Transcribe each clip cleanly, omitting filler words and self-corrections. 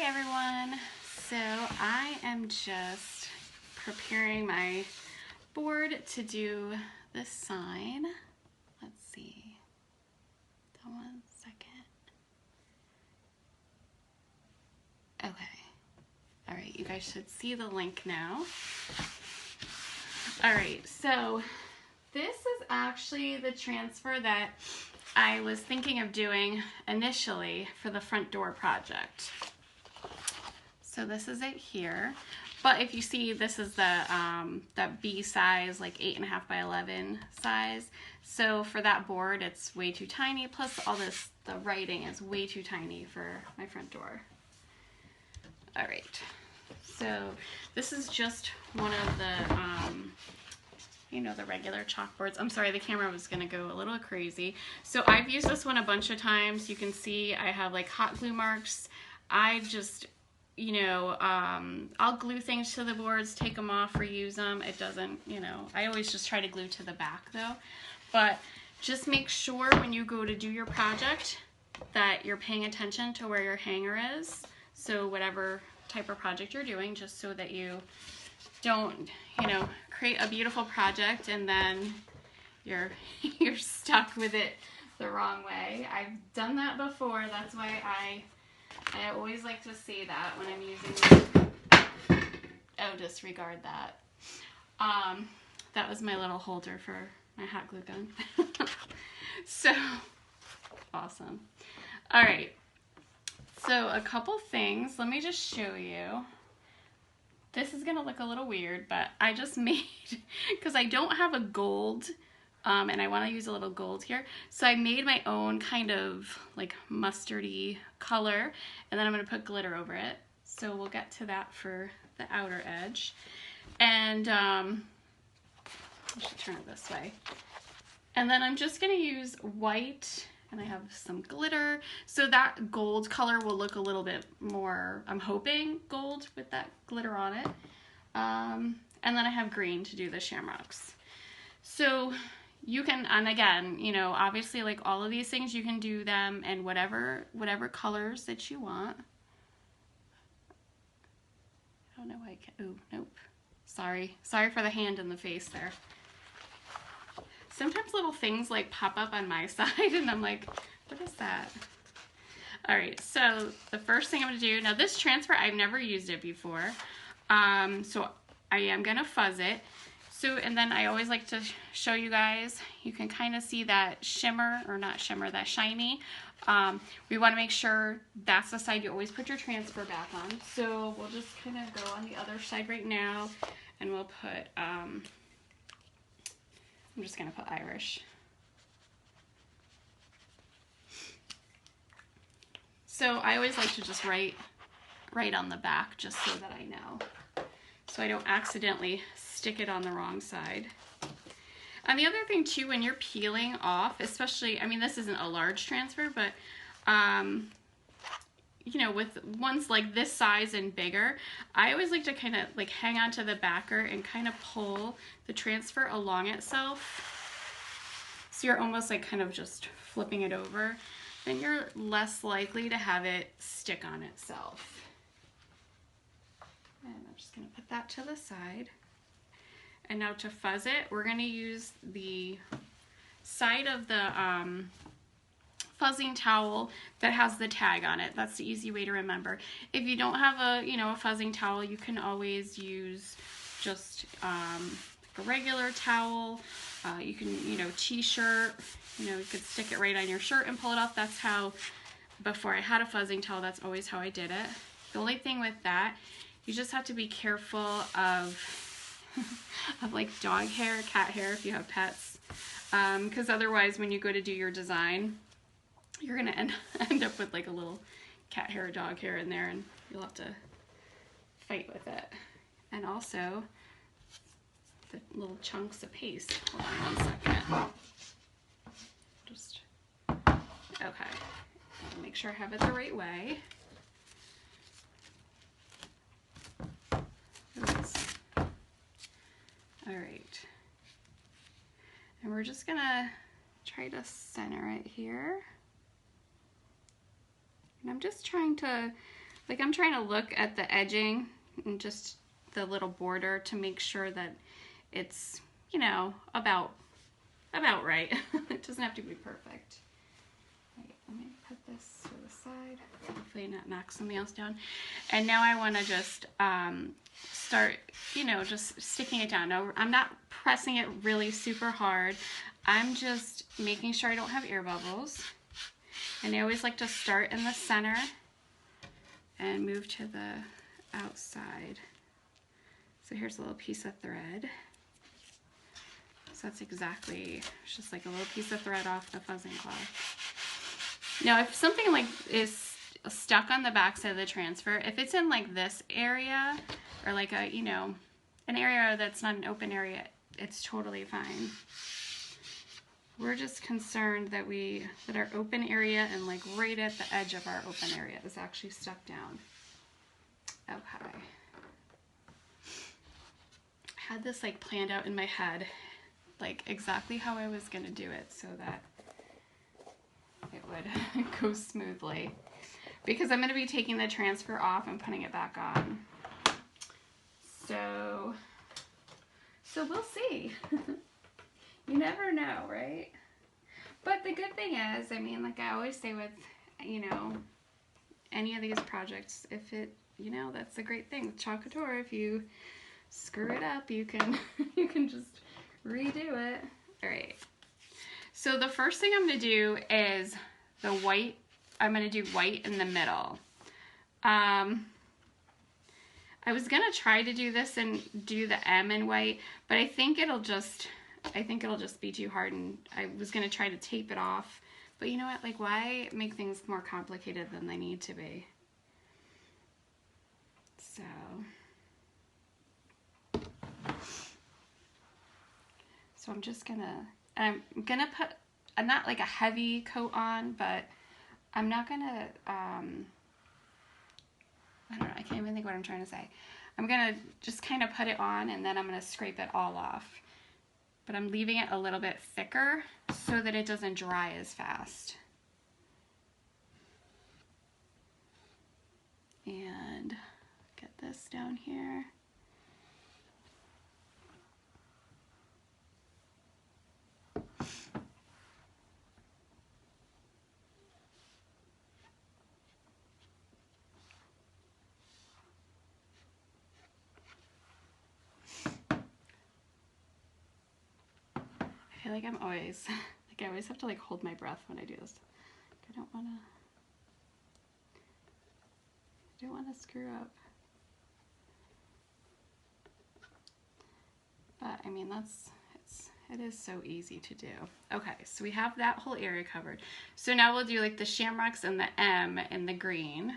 Hi everyone. So I am just preparing my board to do this sign. Let's see. Hold on 1 second. Okay. All right, you guys should see the link now. All right, so this is actually the transfer that I was thinking of doing initially for the front door project. So this is it here, but if you see, this is the that B size, like 8.5 by 11 size. So for that board, it's way too tiny. Plus all this, the writing is way too tiny for my front door. All right, so this is just one of the you know, the regular chalkboards. I'm sorry, the camera was gonna go a little crazy. So I've used this one a bunch of times. You can see I have like hot glue marks. I just, you know, I'll glue things to the boards, take them off, reuse them. It doesn't, you know, I always just try to glue to the back though. But just make sure when you go to do your project that you're paying attention to where your hanger is. So whatever type of project you're doing, just so that you don't, you know, create a beautiful project and then you're stuck with it the wrong way. I've done that before. That's why I always like to say that when I'm using this. Oh, disregard that. That was my little holder for my hot glue gun. So awesome. All right. So a couple things. Let me just show you. This is gonna look a little weird, but I just made, because I don't have a gold, and I want to use a little gold here, so I made my own kind of like mustardy color, and then I'm gonna put glitter over it. So we'll get to that for the outer edge. And I should turn it this way. And then I'm just gonna use white, and I have some glitter, so that gold color will look a little bit more, I'm hoping, gold with that glitter on it. And then I have green to do the shamrocks. So you can, and again, you know, obviously like all of these things, you can do them in whatever colors that you want. I don't know why I can't, oh, nope. Sorry for the hand in the face there. Sometimes little things like pop up on my side and I'm like, what is that? All right, so the first thing I'm gonna do, now this transfer, I've never used it before. So I am gonna fuzz it. So, and then I always like to show you guys, you can kind of see that shimmer, or not shimmer, that shiny. We wanna make sure that's the side you always put your transfer back on. So we'll just kind of go on the other side right now, and we'll put, I'm just gonna put Irish. So I always like to just write on the back just so that I know, so I don't accidentally stick it on the wrong side. And the other thing too, when you're peeling off, especially, I mean, this isn't a large transfer, but you know, with ones like this size and bigger, I always like to kind of like hang on to the backer and kind of pull the transfer along itself. So you're almost like kind of just flipping it over. Then you're less likely to have it stick on itself. And I'm just gonna put that to the side. And now to fuzz it, we're gonna use the side of the fuzzing towel that has the tag on it. That's the easy way to remember. If you don't have a, you know, a fuzzing towel, you can always use just a regular towel. You can, you know, t-shirt, you know, you could stick it right on your shirt and pull it off. That's how, before I had a fuzzing towel, that's always how I did it. The only thing with that, you just have to be careful of like dog hair, cat hair if you have pets, because otherwise when you go to do your design, you're gonna end up with like a little cat hair or dog hair in there, and you'll have to fight with it. And also the little chunks of paste. Hold on 1 second. Just, okay. Make sure I have it the right way. Oops. All right. And we're just gonna try to center it here. And I'm just trying to like I'm trying to look at the edging and just the little border to make sure that it's, you know, about right. It doesn't have to be perfect. Right, let me put this to the side. Hopefully not knock something else down. And now I want to just start, you know, just sticking it down. Now, I'm not pressing it really super hard. I'm just making sure I don't have air bubbles. And I always like to start in the center and move to the outside. So here's a little piece of thread. So that's exactly, it's just like a little piece of thread off the fuzzing cloth. Now if something like is stuck on the back side of the transfer, if it's in like this area or like a, you know, an area that's not an open area, it's totally fine. We're just concerned that that our open area and like right at the edge of our open area is actually stuck down. Okay. I had this like planned out in my head, like exactly how I was gonna do it so that it would go smoothly. Because I'm gonna be taking the transfer off and putting it back on. So we'll see. You never know, right? But the good thing is, I mean, like I always say with, you know, any of these projects, if it, you know, that's the great thing with Couture. If you screw it up, you can you can just redo it. All right. So the first thing I'm going to do is the white. I'm going to do white in the middle. I was going to try to do this and do the M in white, but I think it'll just be too hard, and I was going to try to tape it off. But you know what? Like, why make things more complicated than they need to be? So I'm just gonna, put, not like a heavy coat on, but I'm not gonna, I don't know, I can't even think what I'm trying to say. I'm gonna just kind of put it on and then I'm gonna scrape it all off. But I'm leaving it a little bit thicker so that it doesn't dry as fast. And get this down here. I feel like I'm always, like I always have to like hold my breath when I do this. I don't want to screw up. But I mean, it is so easy to do. Okay, so we have that whole area covered. So now we'll do like the shamrocks and the M in the green.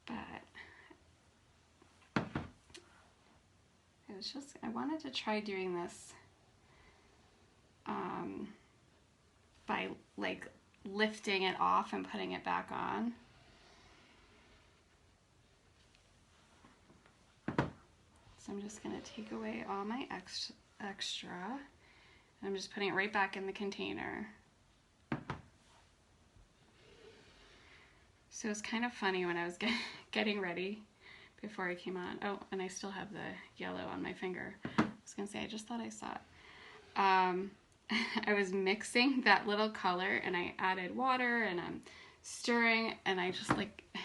But it was just, I wanted to try doing this by like lifting it off and putting it back on. So I'm just gonna take away all my extra, and I'm just putting it right back in the container. So it's kind of funny when I was getting ready before I came on. Oh, and I still have the yellow on my finger. I was gonna say, I just thought I saw it. I was mixing that little color and I added water and I'm stirring, and I just like, I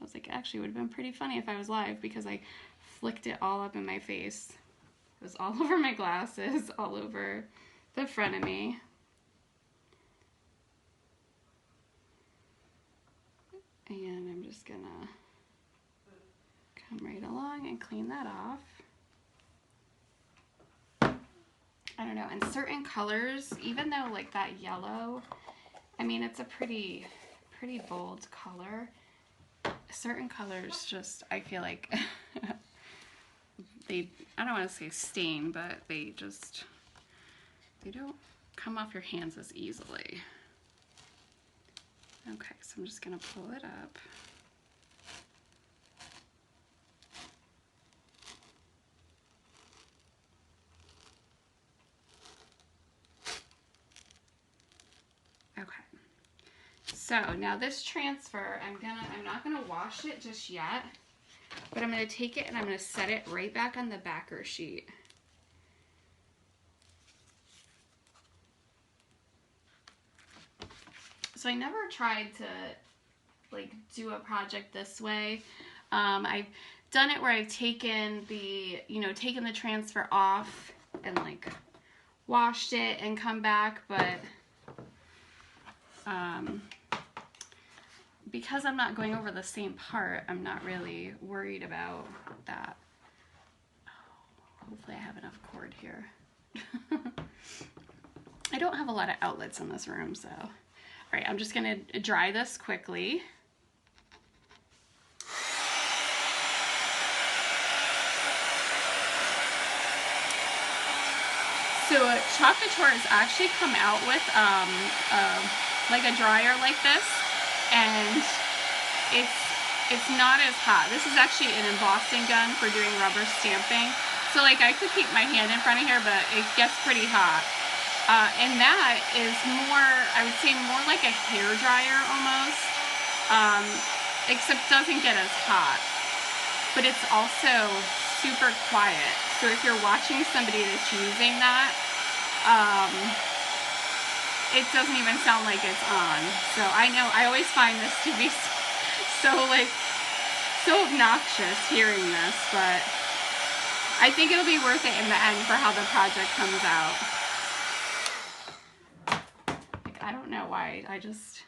was like, actually it would have been pretty funny if I was live, because I flicked it all up in my face. It was all over my glasses, all over the front of me. And I'm just gonna come right along and clean that off. I don't know, and certain colors, even though like that yellow, I mean, it's a pretty bold color. Certain colors just, I feel like, I don't want to say stain, but they don't come off your hands as easily. Okay, so I'm just gonna pull it up. So now this transfer, I'm not gonna wash it just yet, but I'm gonna take it and I'm gonna set it right back on the backer sheet. So I never tried to like do a project this way. I've done it where I've taken the, taken the transfer off and like washed it and come back, but because I'm not going over the same part, I'm not really worried about that. Oh, hopefully I have enough cord here. I don't have a lot of outlets in this room, so. All right, I'm just gonna dry this quickly. So Couture has actually come out with like a dryer like this, and it's not as hot. This is actually an embossing gun for doing rubber stamping. So like I could keep my hand in front of here, but it gets pretty hot. And that is more, I would say more like a hair dryer almost, except doesn't get as hot. But it's also super quiet. So if you're watching somebody that's using that, it doesn't even sound like it's on. So I know, I always find this to be so obnoxious hearing this, but I think it'll be worth it in the end for how the project comes out. Like, I don't know why, I just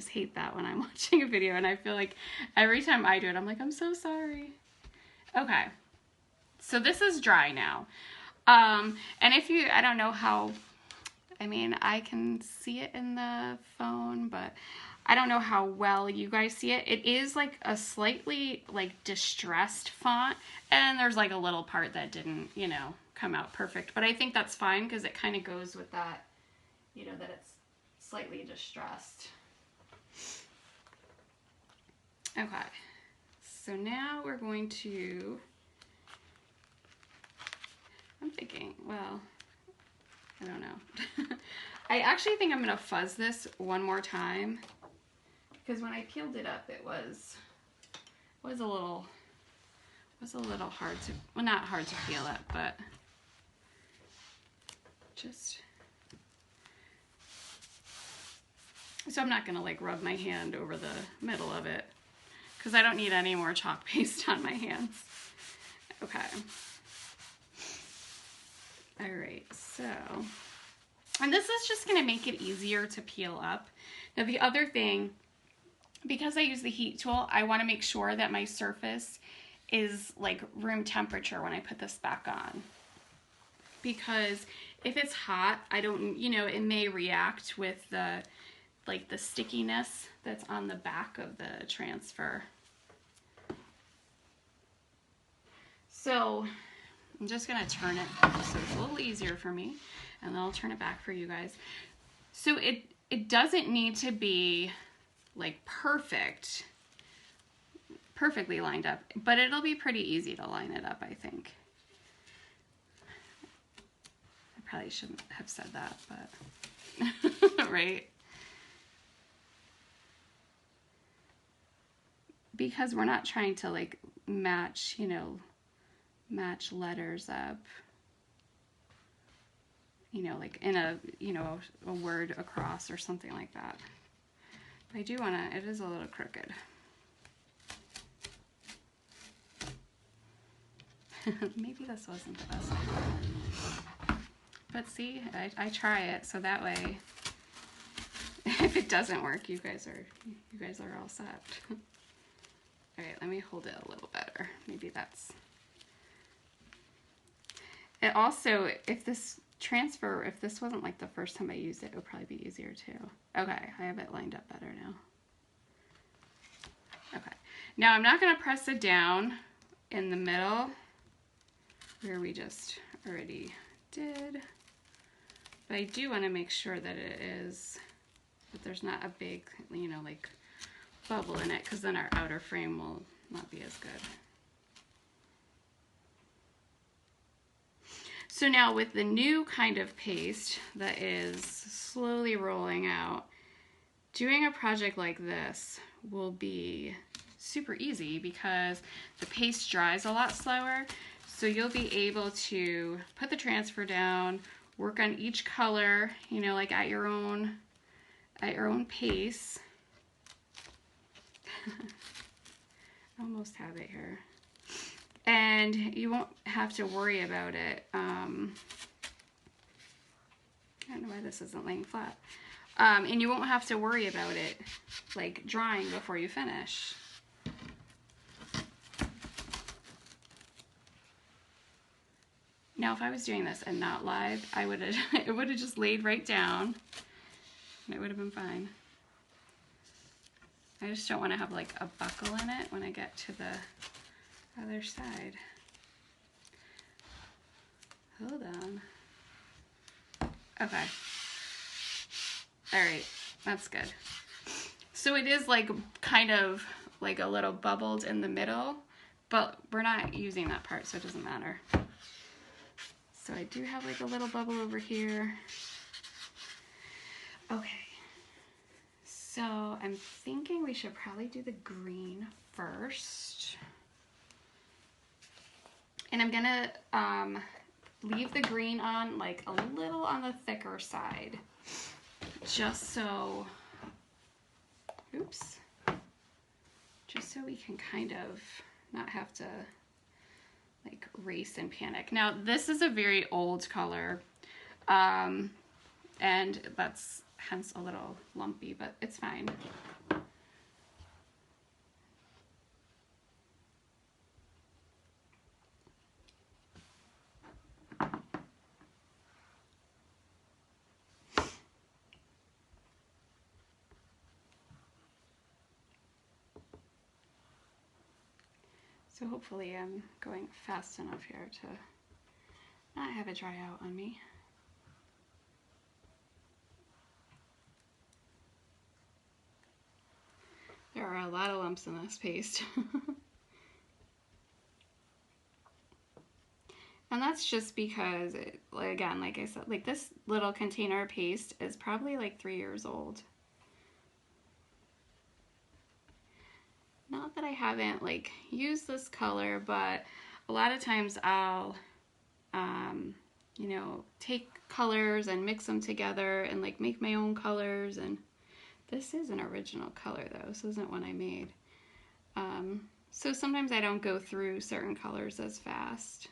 hate that when I'm watching a video, and I feel like every time I do it, I'm like, I'm so sorry. Okay, so this is dry now. And if you, I don't know how, I mean, I can see it in the phone, but I don't know how well you guys see it. It is like a slightly like distressed font, and there's like a little part that didn't, come out perfect, but I think that's fine because it kind of goes with that, that it's slightly distressed. Okay, so now we're going to, I'm thinking, well, I don't know. I actually think I'm going to fuzz this one more time, because when I peeled it up, it was a little hard to, well, not hard to peel it, but just, so I'm not going to like rub my hand over the middle of it, because I don't need any more chalk paste on my hands. Okay. All right, so, and this is just gonna make it easier to peel up. Now the other thing, because I use the heat tool, I wanna make sure that my surface is like room temperature when I put this back on. Because if it's hot, I don't, it may react with the, like the stickiness that's on the back of the transfer. So I'm just gonna turn it so it's a little easier for me, and then I'll turn it back for you guys. So it doesn't need to be like perfectly lined up, but it'll be pretty easy to line it up, I think. I probably shouldn't have said that, but right? Because we're not trying to like match, match letters up, like in a, a word across or something like that. But I do want to, it is a little crooked. Maybe this wasn't the best idea. But see, I try it, so that way, if it doesn't work, you guys are all set. All right, let me hold it a little better. Maybe that's... It also, if this wasn't like the first time I used it, it would probably be easier too. Okay, I have it lined up better now. Okay, now I'm not gonna press it down in the middle where we just already did, but I do wanna make sure that that there's not a big, like bubble in it, because then our outer frame will not be as good. So now with the new kind of paste that is slowly rolling out, doing a project like this will be super easy because the paste dries a lot slower. So you'll be able to put the transfer down, work on each color, you know, like at your own pace. I almost have it here. And you won't have to worry about it. I don't know why this isn't laying flat. And you won't have to worry about it like drying before you finish. Now, if I was doing this and not live, I would have it would have just laid right down and it would have been fine. I just don't want to have like a buckle in it when I get to the other side. Hold on. Okay. All right, that's good. So it is like kind of like a little bubbled in the middle, but we're not using that part, so it doesn't matter. So I do have like a little bubble over here. Okay. So I'm thinking we should probably do the green first. And I'm gonna leave the green on like a little on the thicker side. Just so, oops, just so we can kind of not have to like race and panic. Now this is a very old color, and that's hence a little lumpy, but it's fine. So hopefully I'm going fast enough here to not have it dry out on me. There are a lot of lumps in this paste. And that's just because, again, like I said, like this little container of paste is probably like 3 years old. Not that I haven't like used this color, but a lot of times I'll, you know, take colors and mix them together and like make my own colors. And this is an original color though. This isn't one I made. So sometimes I don't go through certain colors as fast.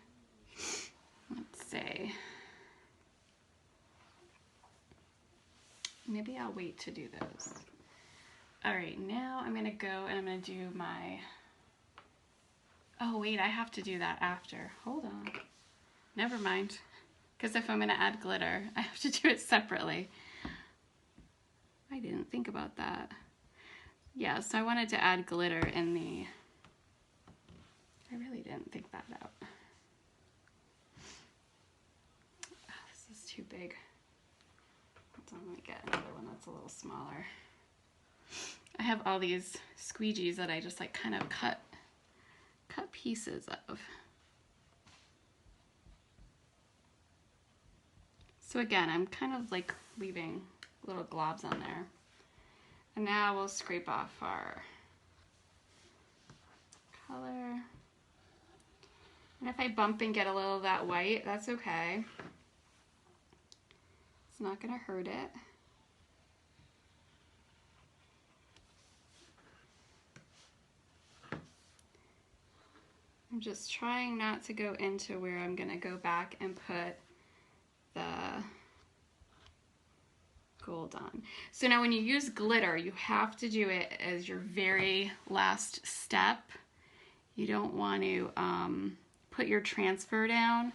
Let's see. Maybe I'll wait to do those. All right, now I'm gonna go and I'm gonna do my, oh wait, I have to do that after. Hold on, never mind. Because if I'm gonna add glitter, I have to do it separately. I didn't think about that. Yeah, so I wanted to add glitter in the, I really didn't think that out. Oh, this is too big. Hold on, let me get another one that's a little smaller. I have all these squeegees that I just like kind of cut pieces of. So again, I'm kind of like leaving little globs on there. And now we'll scrape off our color. And if I bump and get a little of that white, that's okay. It's not gonna hurt it. I'm just trying not to go into where I'm gonna go back and put the gold on. So now when you use glitter, you have to do it as your very last step. You don't want to put your transfer down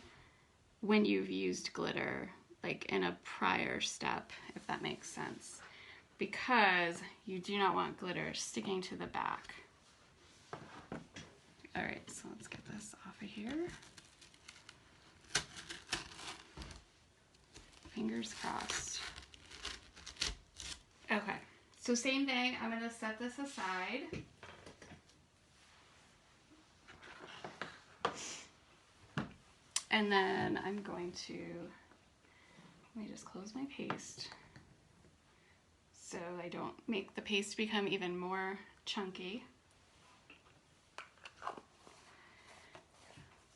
when you've used glitter, like in a prior step, if that makes sense, because you do not want glitter sticking to the back. All right, so let's get this off of here. Fingers crossed. Okay, so same thing, I'm gonna set this aside. And then I'm going to, let me just close my paste. so I don't make the paste become even more chunky.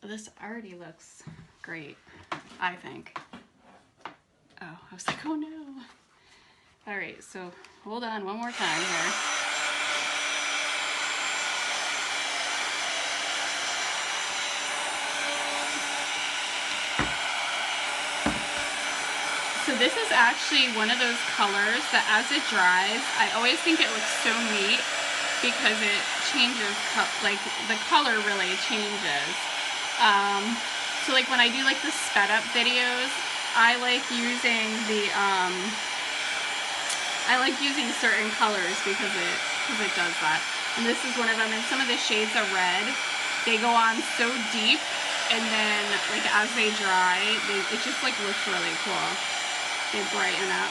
This already looks great, I think. Oh, I was like, oh no. All right, so hold on one more time here. So this is actually one of those colors that as it dries, I always think it looks so neat because it changes, like the color really changes. So like when I do like the sped up videos, I like using certain colors because it does that. And this is one of them. And some of the shades of red, they go on so deep, and then like as they dry, it just like looks really cool. They brighten up.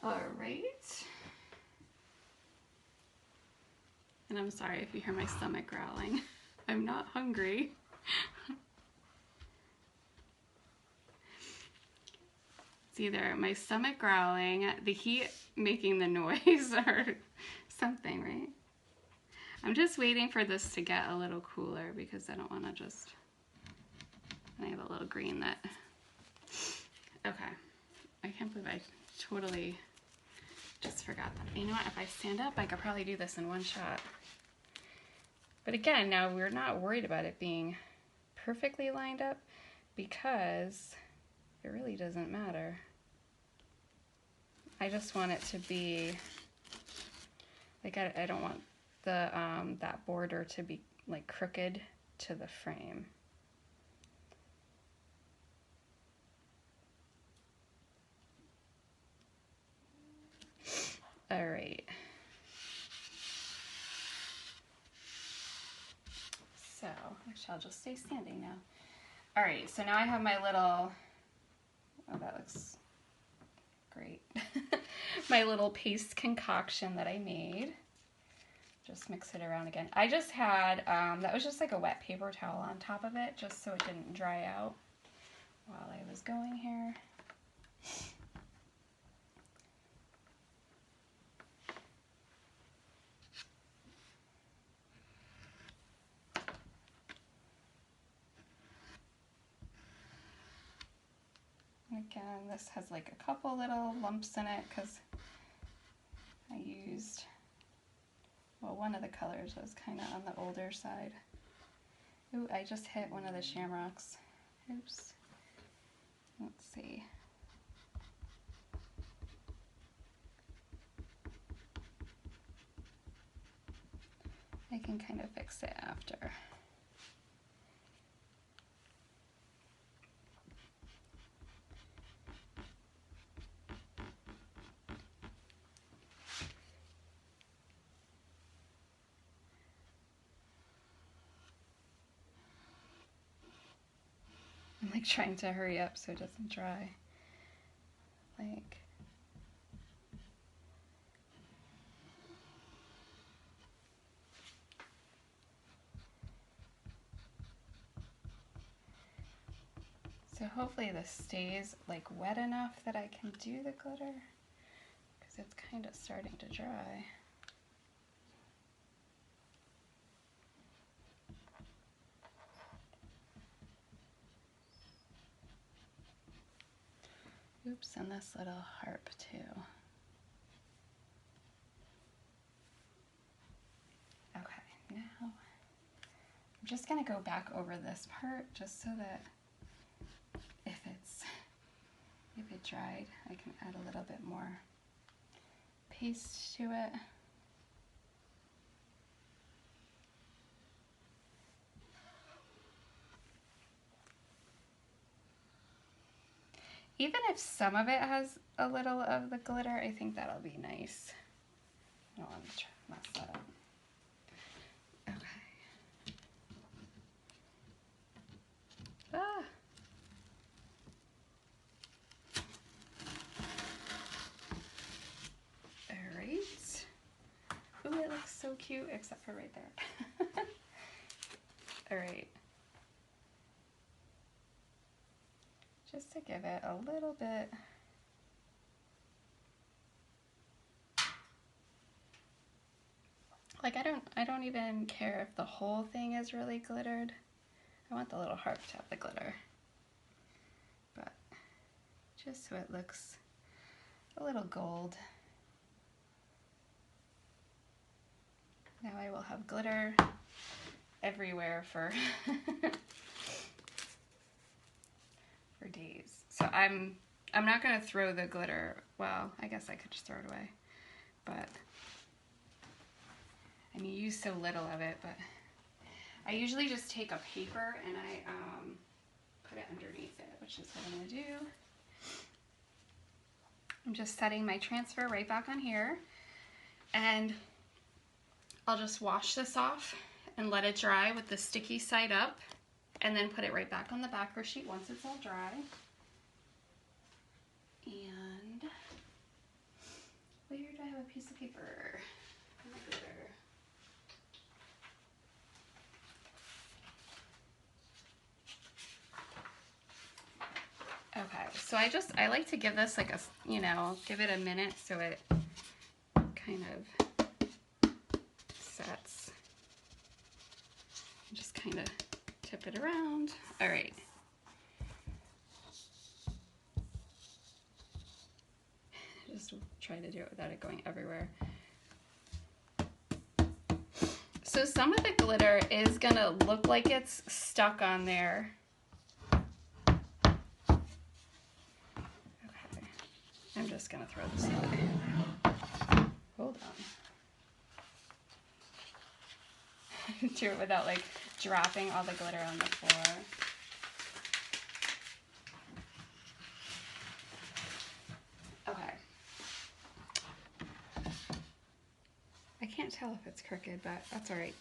All right. And I'm sorry if you hear my stomach growling. I'm not hungry. It's either my stomach growling, the heat making the noise, or something, right? I'm just waiting for this to get a little cooler because I don't want to just... And I have a little green that... Okay. I can't believe I totally just forgot that. You know what? If I stand up, I could probably do this in one shot. But again, now we're not worried about it being perfectly lined up because it really doesn't matter. I just want it to be, like I don't want the that border to be like crooked to the frame. All right. So, actually I'll just stay standing now. All right, so now I have my little, oh, that looks great. My little paste concoction that I made. Just mix it around again. I just had, that was just like a wet paper towel on top of it, just so it didn't dry out while I was going here. Again, this has like a couple little lumps in it because I used, well, one of the colors was kind of on the older side. Ooh, I just hit one of the shamrocks. Oops. Let's see. I can kind of fix it after. I'm like trying to hurry up so it doesn't dry. Like, so hopefully this stays like wet enough that I can do the glitter because it's kind of starting to dry. Oops, and this little harp too. Okay, now I'm just gonna go back over this part just so that if it dried, I can add a little bit more paste to it. Even if some of it has a little of the glitter, I think that'll be nice. I don't want to mess that up. Okay. Ah. All right. Ooh, it looks so cute, except for right there. All right. just to give it a little bit. Like I don't even care if the whole thing is really glittered. I want the little heart to have the glitter. But just so it looks a little gold. Now I will have glitter everywhere for for days. So I'm not gonna throw the glitter. Well, I guess I could just throw it away, but I mean, you use so little of it. But I usually just take a paper and I put it underneath it, which is what I'm gonna do. I'm just setting my transfer right back on here, and I'll just wash this off and let it dry with the sticky side up, and then put it right back on the backer sheet once it's all dry. And where do I have a piece of paper? And my glitter. Okay, so I like to give this like a, you know, give it a minute so it kind of sets. Just kind of tip it around. All right. Just try to do it without it going everywhere. So some of the glitter is gonna look like it's stuck on there. I'm just gonna throw this away. Hold on. Do it without like dropping all the glitter on the floor. Okay. I can't tell if it's crooked, but that's all right.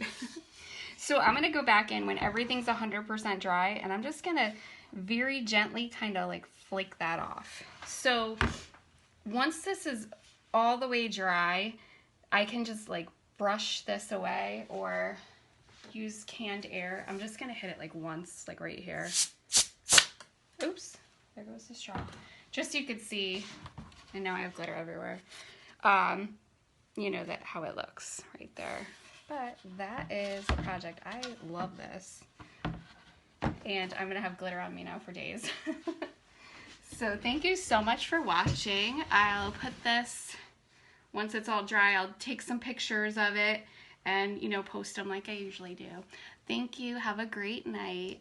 So I'm gonna go back in when everything's 100% dry, and I'm just gonna very gently kind of like flake that off. So once this is all the way dry, I can just like brush this away or use canned air. I'm just gonna hit it like once, like right here. Oops, there goes the straw. Just so you could see, and now I have glitter everywhere. You know that how it looks right there. But that is the project. I love this. And I'm gonna have glitter on me now for days. So thank you so much for watching. I'll put this, once it's all dry, I'll take some pictures of it and, you know, post them like I usually do. Thank you. Have a great night.